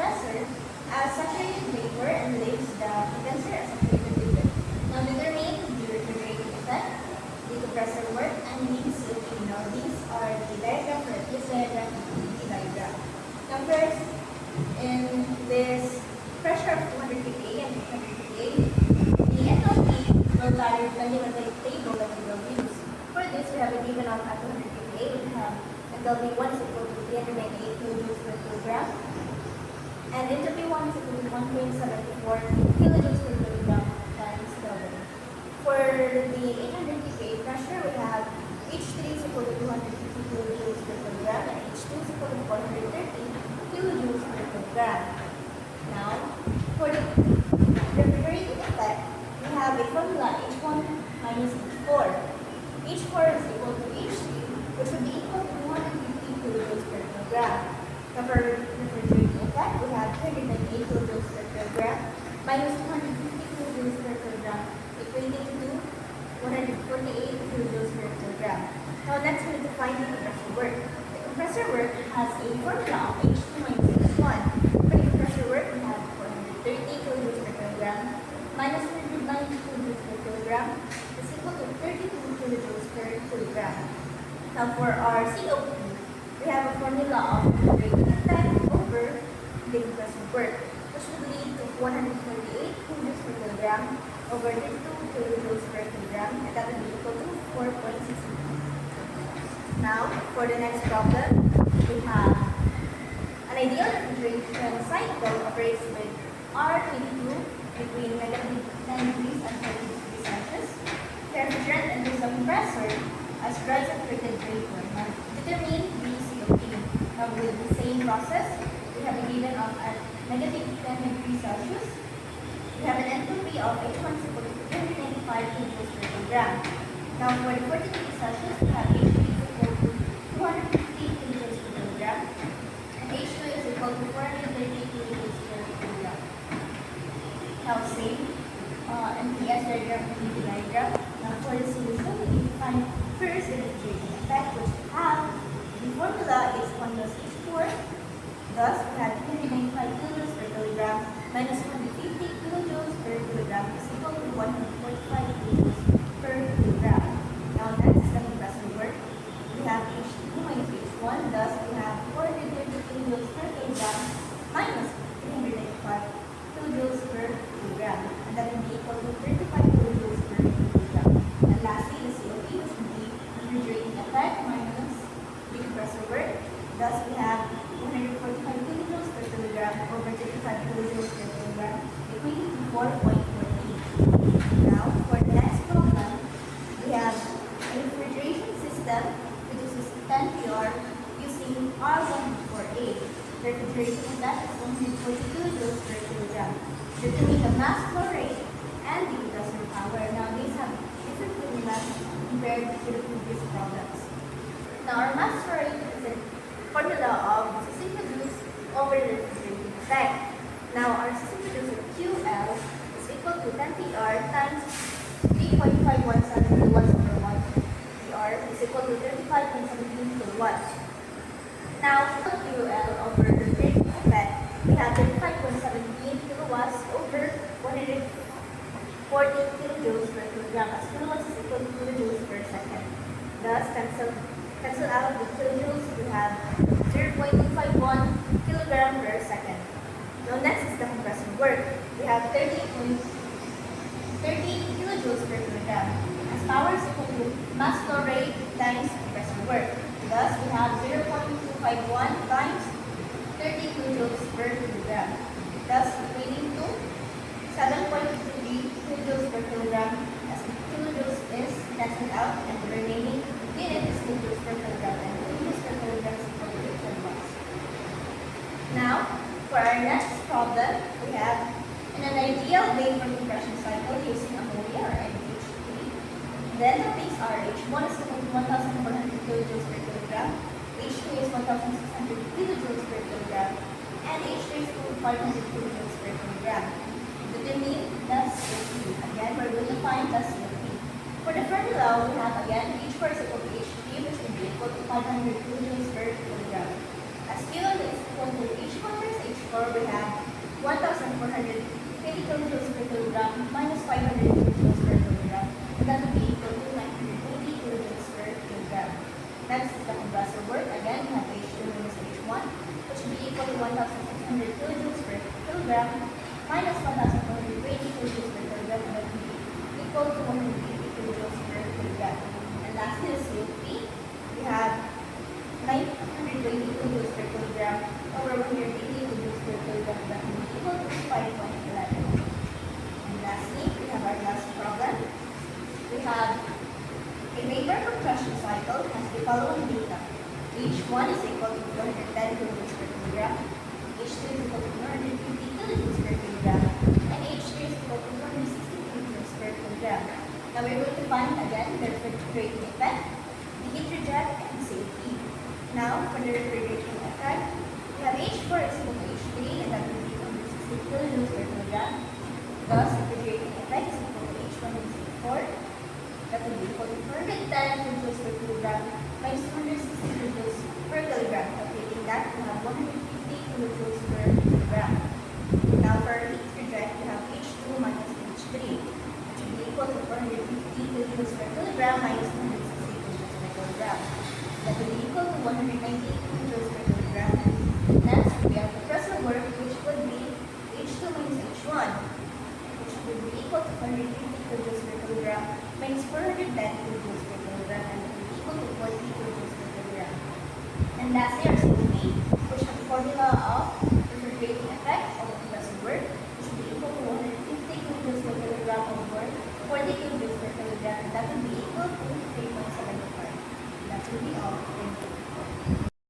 compressor as saturated vapor and leaves the condenser as saturated liquid. Now determine the refrigerating effect, the compressor work, and the COP. Now these are the diagram for this diagram and the diagram. Now first, in this pressure of 200 kPa and 300 kPa, the enthalpy will vary depending on the table that we will use. For this, we have a given of at 200 kPa, we have enthalpy 1 is equal to 398 kilojoules per kilogram, and enthalpy 1 is equal to 1.74 kilojoules per kilogram times Kelvin. For the 800 kPa pressure, we have H3 is equal to 250 kilojoules per kilogram, and H2 is equal to 430 kilojoules per kilogram. Now, for the refrigerating effect, we have a formula H1 minus H4. H4 is equal to H3, which would be equal to 250 kilojoules per kilogram. Now, for refrigerating effect, we have 398 kilojoules per kilogram minus 250 kilojoules per kilogram, equating to 148 kilojoules per kilogram. Now, next we need to find the compressor work. The compressor work has a formula of H2 minus H1. For the compressor work, we have 430 kilojoules per kilogram minus 190 kilojoules per kilogram is equal to 32 kilojoules per kilogram. Now, for our COP, we have a formula of refrigerating effect over the compressor work, which would lead to 148 kilojoules per kilogram over 32 kilojoules per kilogram, and that would be equal to 4.6. Now, for the next problem, we have an ideal refrigeration cycle operates with R22 between negative 10 degrees and 30 degrees Celsius. The refrigerant enters the compressor as dry saturated vapor. Now, determine the COP. Now, with the same process, we have a given of at negative 10 degrees Celsius. We have an enthalpy of H1 is equal to 295 kilojoules per kilogram. Now, for the 40 degrees Celsius, we have H3 is equal to 250 kilojoules per kilogram, and H2 is equal to 430 kilojoules per kilogram. Now, same MPS diagram and DP diagram. Now, for the solution, we need to find first the refrigerating effect, which we have the formula is 1 plus H4. Thus, we have 395 kilojoules per kilogram minus 150 kilojoules per kilogram is equal to 145 kilojoules per kilogram. Now, next is the compressor work. We have H2 minus H1. Thus, we have 430 kilojoules per kilogram minus 395 kilojoules per kilogram, and that will be equal to 35 kilojoules per kilogram. And lastly, the COP, which would be refrigerating effect minus the compressor work. Thus, we have 145 kilojoules per kilogram over 35 kilojoules per kilogram, equating to 4.48. Now, for the next problem, we have a refrigeration system which uses 10 PR using R148. The refrigeration effect is 140 kilojoules per kilogram. Determine the mass flow rate and the compressor power. Now, these have different formulas compared to the previous problems. Now, our mass flow rate is a formula of the system produced over the refrigerating effect. Now, our system producer QL is equal to 10 PR times 3.517 kilowatts over 1 PR is equal to 35.17 kilowatts. Now, QL over the refrigerating effect, we have 35.17 kilowatts over 140 kilojoules per kilogram, as kilowatts is equal to kilojoules per second. Thus, cancel out the kilojoules, we have 0.251 kilogram per second. Now, next is the compressor work. We have 30 kilojoules per kilogram, as power is equal to mass flow rate times compressor work. Thus, we have 0.251 times 30 kilojoules per kilogram, thus equating to 7.53 kilojoules per kilogram, as kilojoules is cancelled out and the remaining unit is kilojoules per kilogram, and kilojoules per kilogram is equal to 10 watts. Now, for our next problem, we have in an ideal vapor compression cycle using ammonia or NH3, the enthalpies are H1 is equal to 1,400 kilojoules per kilogram, H2 is 1,600 kilojoules per kilogram, and H3 is equal to 500 kilojoules per kilogram. Determine the COP. Again, we're going to find the COP. For the formula, we have again H4 is equal to H3, which will be equal to 500 kilojoules per kilogram. As Q is equal to H1 minus H4, we have 1,400 kilojoules per kilogram minus 1,420 kilojoules per kilogram, that will be equal to 180 kilojoules per kilogram. And lastly, the COP, we have 920 kilojoules per kilogram over 180 kilojoules per kilogram, that will be equal to 5.11. And lastly, we have our last problem. We have a vapor compression cycle has the following data. H1 is equal to 210 kilojoules per kilogram, H2 is equal to 250 kilojoules per kilogram, and H3 is equal to 260 kilojoules per kilogram. Now we're going to find again the refrigerating effect, the heat reject, and COP. Now for the refrigerating effect, we have H4 is equal to H3, and that will be 260 kilojoules per kilogram. Thus, refrigerating effect is equal to H1 is equal to 4. That will be equal to 410 kilojoules per kilogram minus 260 kilojoules per kilogram. Calculating that, we have 150 kilojoules per kilogram. Now for heat reject, we have H2 minus H3, which will be equal to 450 kilojoules per kilogram minus 260 kilojoules per kilogram. That will be equal to 190 kilojoules per kilogram. Next, we have the pressure work, which would be H2 minus H1, which would be equal to 150 kilojoules per kilogram minus 410 kilojoules per kilogram, and it will be equal to 40 kilojoules per kilogram. And lastly, our COP, which has the formula of refrigerating effect of the compressor work, which will be equal to 150 kilojoules per kilogram over 40 kilojoules per kilogram, and that will be equal to